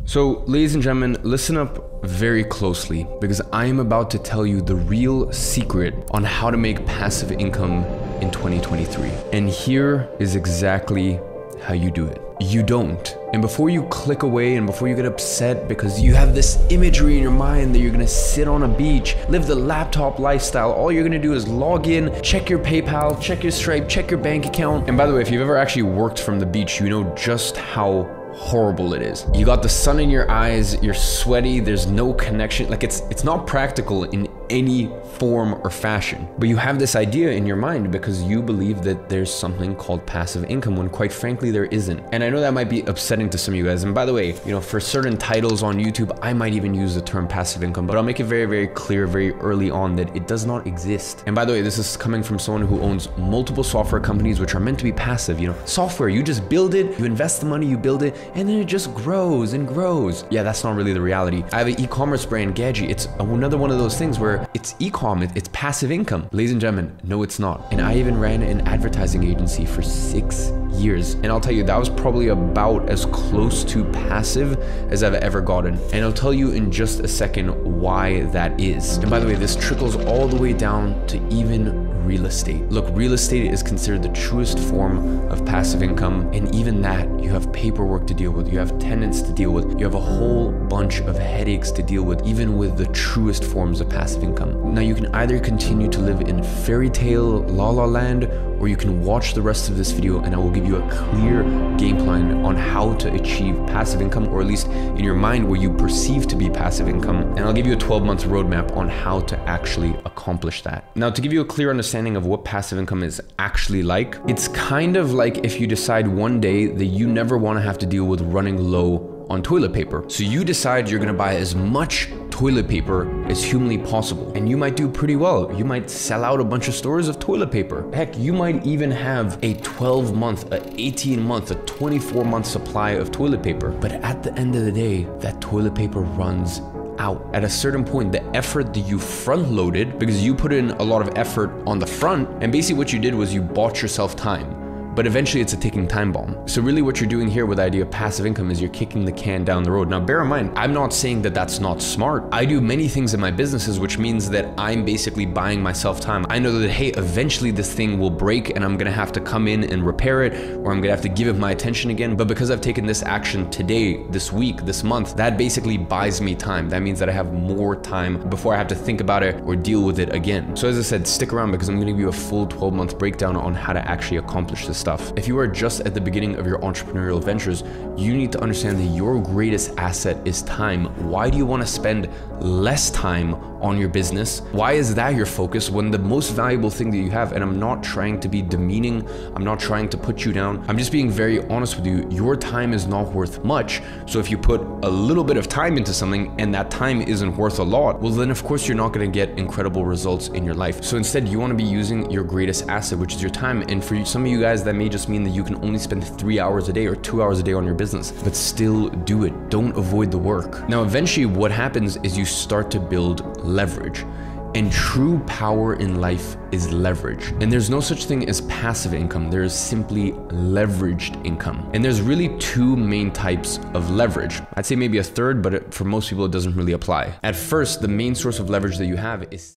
So, ladies and gentlemen, listen up very closely because I am about to tell you the real secret on how to make passive income in 2023. And here is exactly how you do it. You don't. And before you click away and before you get upset because you have this imagery in your mind that you're gonna sit on a beach, live the laptop lifestyle, all you're gonna do is log in, check your PayPal, check your Stripe, check your bank account. And by the way, if you've ever actually worked from the beach, you know just how horrible it is. You got the sun in your eyes, you're sweaty, there's no connection. Like it's not practical in any form or fashion. But you have this idea in your mind because you believe that there's something called passive income when quite frankly there isn't. And I know that might be upsetting to some of you guys. And by the way, you know, for certain titles on YouTube, I might even use the term passive income, but I'll make it very, very clear very early on that it does not exist. And by the way, this is coming from someone who owns multiple software companies which are meant to be passive. You know, software, you just build it, you invest the money, you build it, and then it just grows and grows. Yeah, that's not really the reality. I have an e-commerce brand, Gadget. It's another one of those things where it's e-com, it's passive income. Ladies and gentlemen, no, it's not. And I even ran an advertising agency for 6 years. And I'll tell you, that was probably about as close to passive as I've ever gotten. And I'll tell you in just a second why that is. And by the way, this trickles all the way down to even real estate. Look, real estate is considered the truest form of passive income. And even that, you have paperwork to deal with, you have tenants to deal with, you have a whole bunch of headaches to deal with, even with the truest forms of passive income. Now, you can either continue to live in fairy tale la la land, or you can watch the rest of this video and I will give you a clear game plan on how to achieve passive income, or at least in your mind where you perceive to be passive income. And I'll give you a 12-month roadmap on how to actually accomplish that. Now, to give you a clear understanding of what passive income is actually like, it's kind of like if you decide one day that you never want to have to deal with running low on toilet paper. So you decide you're gonna buy as much toilet paper as humanly possible. And you might do pretty well. You might sell out a bunch of stores of toilet paper. Heck, you might even have a 12-month, a 18-month, a 24-month supply of toilet paper. But at the end of the day, that toilet paper runs out. At a certain point, the effort that you front loaded, because you put in a lot of effort on the front, and basically what you did was you bought yourself time. But eventually it's a ticking time bomb. So really what you're doing here with the idea of passive income is you're kicking the can down the road. Now bear in mind, I'm not saying that that's not smart. I do many things in my businesses, which means that I'm basically buying myself time. I know that, hey, eventually this thing will break and I'm gonna have to come in and repair it, or I'm gonna have to give it my attention again. But because I've taken this action today, this week, this month, that basically buys me time. That means that I have more time before I have to think about it or deal with it again. So as I said, stick around because I'm gonna give you a full 12-month breakdown on how to actually accomplish this stuff. If you are just at the beginning of your entrepreneurial ventures, you need to understand that your greatest asset is time. Why do you want to spend less time on your business? Why is that your focus when the most valuable thing that you have, and I'm not trying to be demeaning, I'm not trying to put you down, I'm just being very honest with you, your time is not worth much. So if you put a little bit of time into something and that time isn't worth a lot, well then of course you're not going to get incredible results in your life. So instead you want to be using your greatest asset, which is your time. And for some of you guys, that may just mean that you can only spend 3 hours a day or 2 hours a day on your business, but still do it. Don't avoid the work. Now eventually what happens is you start to build leverage. And true power in life is leverage. And there's no such thing as passive income. There is simply leveraged income. And there's really two main types of leverage. I'd say maybe a third, but for most people, it doesn't really apply. At first, the main source of leverage that you have is